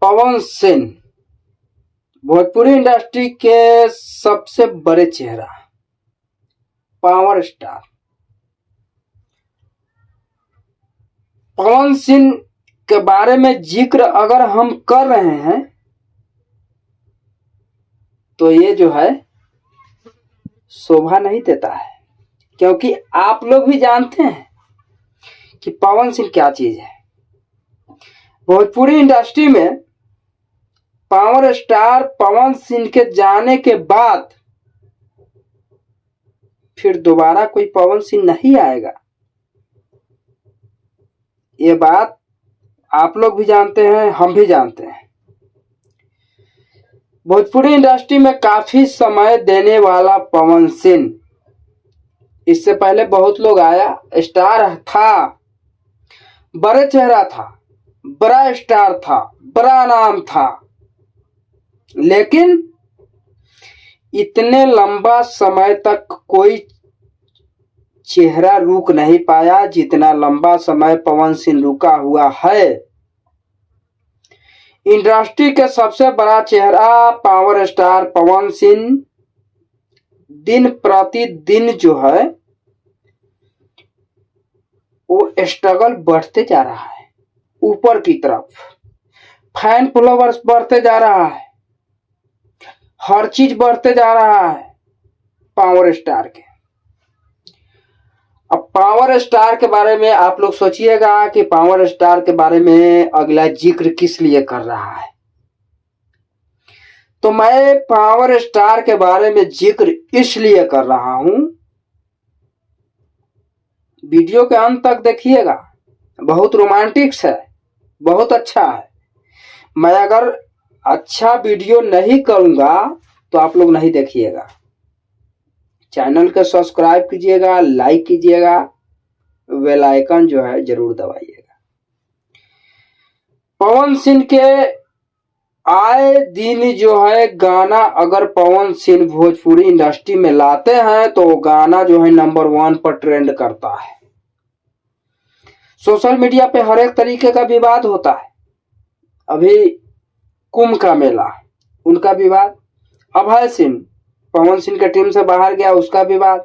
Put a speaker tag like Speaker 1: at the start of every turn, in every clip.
Speaker 1: Pawan Singh Bhojpuri industry के सबसे बड़े चेहरा, पावर स्टार पवन सिंह के बारे में जिक्र अगर हम कर रहे हैं तो ये जो है शोभा नहीं देता है, क्योंकि आप लोग भी जानते हैं कि पवन सिंह क्या चीज है। भोजपुरी इंडस्ट्री में पावर स्टार पवन सिंह के जाने के बाद फिर दोबारा कोई पवन सिंह नहीं आएगा। ये बात आप लोग भी जानते हैं, हम भी जानते हैं। भोजपुरी इंडस्ट्री में काफी समय देने वाला पवन सिंह, इससे पहले बहुत लोग आया, स्टार था, बड़े चेहरा था, बड़ा स्टार था, बड़ा नाम था, लेकिन इतने लंबा समय तक कोई चेहरा रुक नहीं पाया जितना लंबा समय पवन सिंह रुका हुआ है। इंडस्ट्री के सबसे बड़ा चेहरा पावर स्टार पवन सिंह दिन प्रतिदिन जो है वो स्ट्रगल बढ़ते जा रहा है, ऊपर की तरफ फैन फॉलोवर्स बढ़ते जा रहा है, हर चीज बढ़ते जा रहा है पावर स्टार के। अब पावर स्टार के बारे में आप लोग सोचिएगा कि पावर स्टार के बारे में अगला जिक्र किस लिए कर रहा है। तो मैं पावर स्टार के बारे में जिक्र इसलिए कर रहा हूं, वीडियो के अंत तक देखिएगा, बहुत रोमांटिक है, बहुत अच्छा है। मैं अगर अच्छा वीडियो नहीं करूंगा तो आप लोग नहीं देखिएगा। चैनल को सब्सक्राइब कीजिएगा, लाइक कीजिएगा, बेल आइकन जो है जरूर दबाइएगा। पवन सिंह के आए दिन जो है गाना अगर पवन सिंह भोजपुरी इंडस्ट्री में लाते हैं तो गाना जो है नंबर 1 पर ट्रेंड करता है। सोशल मीडिया पे हर एक तरीके का विवाद होता है। अभी कुंभ का मेला, उनका विवाद, अभय सिंह पवन सिंह के टीम से बाहर गया, उसका विवाद,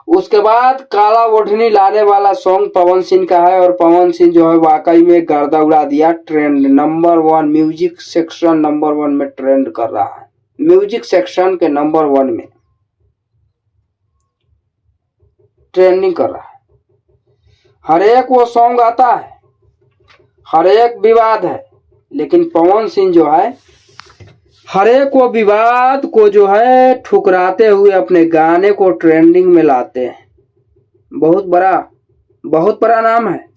Speaker 1: उसके बाद काला ओढ़नी लाने वाला सॉन्ग पवन सिंह का है और पवन सिंह जो है वाकई में गर्दा उड़ा दिया। Trend number 1 music section number 1 में ट्रेंड कर रहा है, म्यूजिक सेक्शन के नंबर 1 में ट्रेंडिंग कर रहा है। हर एक वो सॉन्ग आता है, हर एक विवाद है, लेकिन पवन सिंह जो है हर एक वो विवाद को जो है ठुकराते हुए अपने गाने को ट्रेंडिंग में लाते हैं। बहुत बड़ा नाम है,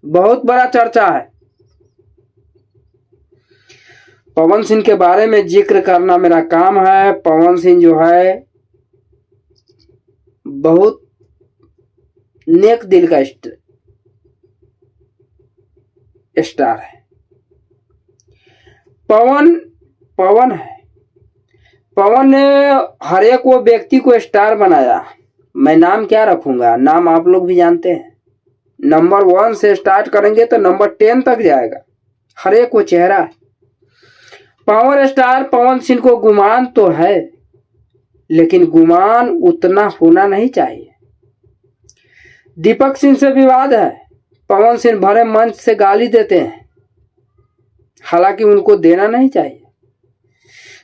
Speaker 1: बहुत बड़ा चर्चा है। पवन सिंह के बारे में जिक्र करना मेरा काम है। पवन सिंह जो है बहुत नेक दिल का स्टार है। पवन है, पवन ने हर एक वो व्यक्ति को स्टार बनाया। मैं नाम क्या रखूंगा, नाम आप लोग भी जानते हैं। नंबर 1 से स्टार्ट करेंगे तो नंबर 10 तक जाएगा, हर एक वो चेहरा है। पावर स्टार पवन सिंह को गुमान तो है, लेकिन गुमान उतना होना नहीं चाहिए। दीपक सिंह से विवाद है, पवन सिंह भरे मंच से गाली देते हैं, हालांकि उनको देना नहीं चाहिए।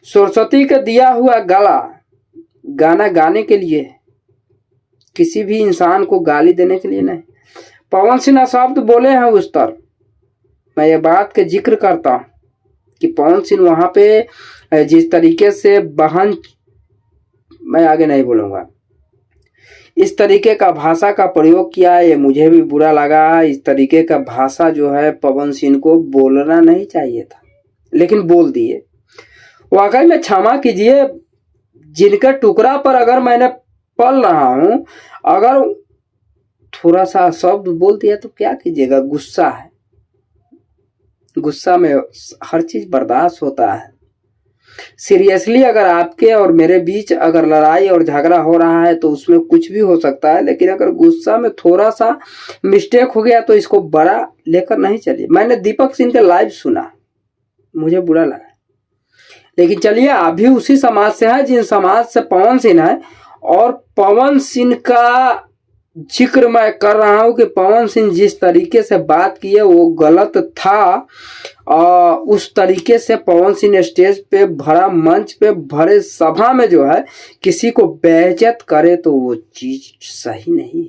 Speaker 1: सरस्वती का दिया हुआ गाना गाने के लिए, किसी भी इंसान को गाली देने के लिए नहीं। पवन सिंह शब्द बोले हैं उस तरफ। मैं ये बात के जिक्र करता हूं कि पवन सिंह वहां पे जिस तरीके से बहन, मैं आगे नहीं बोलूंगा, इस तरीके का भाषा का प्रयोग किया, ये मुझे भी बुरा लगा। इस तरीके का भाषा जो है पवन सिंह को बोलना नहीं चाहिए था, लेकिन बोल दिए। वाकई में क्षमा कीजिए, जिनके टुकड़ा पर अगर मैंने पल रहा हूं, अगर थोड़ा सा शब्द बोल दिया तो क्या कीजिएगा, गुस्सा है, गुस्सा में हर चीज बर्दाश्त होता है। सीरियसली अगर आपके और मेरे बीच अगर लड़ाई और झगड़ा हो रहा है तो उसमें कुछ भी हो सकता है, लेकिन अगर गुस्सा में थोड़ा सा मिस्टेक हो गया तो इसको बड़ा लेकर नहीं चलिए। मैंने दीपक सिंह का लाइव सुना, मुझे बुरा लगा। लेकिन चलिए, अभी उसी समाज से है जिन समाज से पवन सिंह है, और पवन सिंह का जिक्र मैं कर रहा हूं कि पवन सिंह जिस तरीके से बात किए वो गलत था। उस तरीके से पवन सिंह स्टेज पे भरा मंच पे भरे सभा में जो है किसी को बेइज्जत करे तो वो चीज सही नहीं।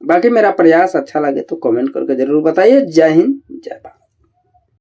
Speaker 1: बाकी मेरा प्रयास अच्छा लगे तो कमेंट करके जरूर बताइए। जय हिंद, जय भारत।